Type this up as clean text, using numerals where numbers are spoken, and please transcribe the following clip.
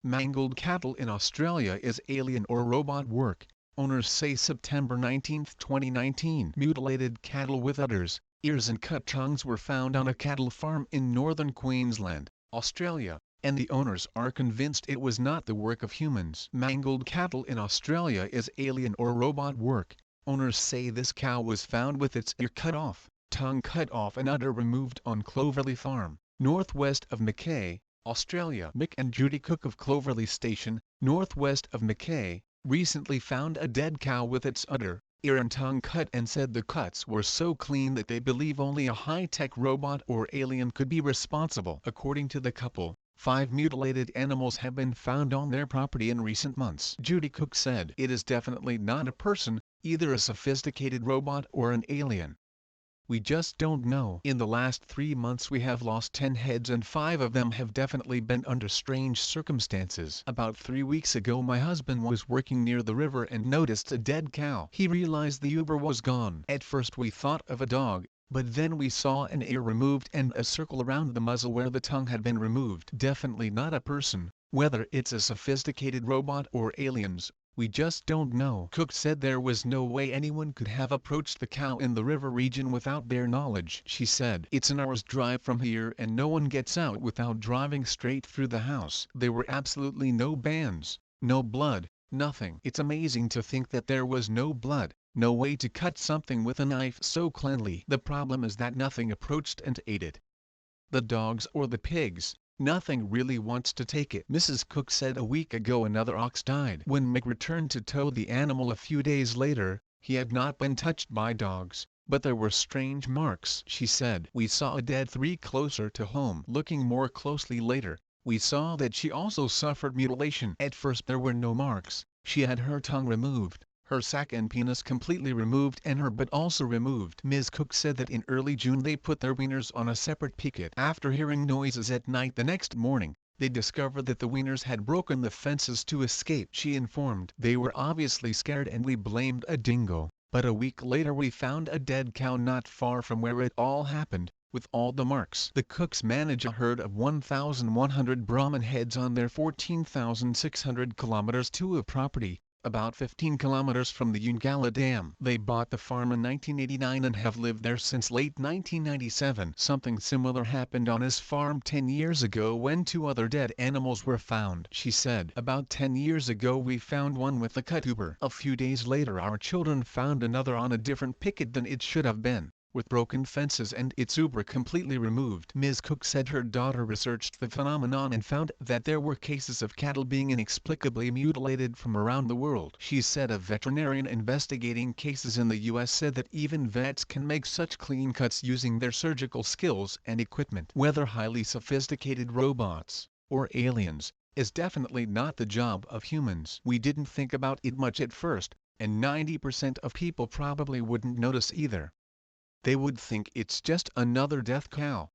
Mangled cattle in Australia is alien or robot work, owners say. September 19, 2019. Mutilated cattle with udders, ears and cut tongues were found on a cattle farm in northern Queensland, Australia, and the owners are convinced it was not the work of humans. Mangled cattle in Australia is alien or robot work, owners say. This cow was found with its ear cut off, tongue cut off and udder removed on Cloverley Farm, northwest of Mackay, Australia. Mick and Judy Cook of Cloverley Station, northwest of Mackay, recently found a dead cow with its udder, ear and tongue cut and said the cuts were so clean that they believe only a high-tech robot or alien could be responsible. According to the couple, 5 mutilated animals have been found on their property in recent months. Judy Cook said, "It is definitely not a person, either a sophisticated robot or an alien. We just don't know." In the last 3 months we have lost 10 heads and 5 of them have definitely been under strange circumstances. About 3 weeks ago my husband was working near the river and noticed a dead cow. He realized the Uber was gone. At first we thought of a dog, but then we saw an ear removed and a circle around the muzzle where the tongue had been removed. Definitely not a person, whether it's a sophisticated robot or aliens. We just don't know." Cook said there was no way anyone could have approached the cow in the river region without their knowledge. She said, "It's an hour's drive from here and no one gets out without driving straight through the house. There were absolutely no bands, no blood, nothing. It's amazing to think that there was no blood, no way to cut something with a knife so cleanly. The problem is that nothing approached and ate it. The dogs or the pigs, nothing really wants to take it." Mrs. Cook said a week ago another ox died. When Mick returned to tow the animal a few days later, he had not been touched by dogs, but there were strange marks. She said, "We saw a dead 3 closer to home. Looking more closely later, we saw that she also suffered mutilation. At first there were no marks. She had her tongue removed, her sac and penis completely removed and her butt also removed." Ms. Cook said that in early June they put their wieners on a separate picket. After hearing noises at night the next morning, they discovered that the wieners had broken the fences to escape. She informed, "They were obviously scared and we blamed a dingo, but a week later we found a dead cow not far from where it all happened, with all the marks." The Cooks manage a herd of 1,100 Brahman heads on their 14,600 kilometers of property, about 15 kilometers from the Ungala Dam. They bought the farm in 1989 and have lived there since late 1997. Something similar happened on his farm 10 years ago when 2 other dead animals were found. She said, "About 10 years ago we found one with a cut Uber. A few days later our children found another on a different picket than it should have been, with broken fences and its Uber completely removed." Ms. Cook said her daughter researched the phenomenon and found that there were cases of cattle being inexplicably mutilated from around the world. She said a veterinarian investigating cases in the U.S. said that even vets can make such clean cuts using their surgical skills and equipment. Whether highly sophisticated robots, or aliens, is definitely not the job of humans. We didn't think about it much at first, and 90% of people probably wouldn't notice either. They would think it's just another death cow.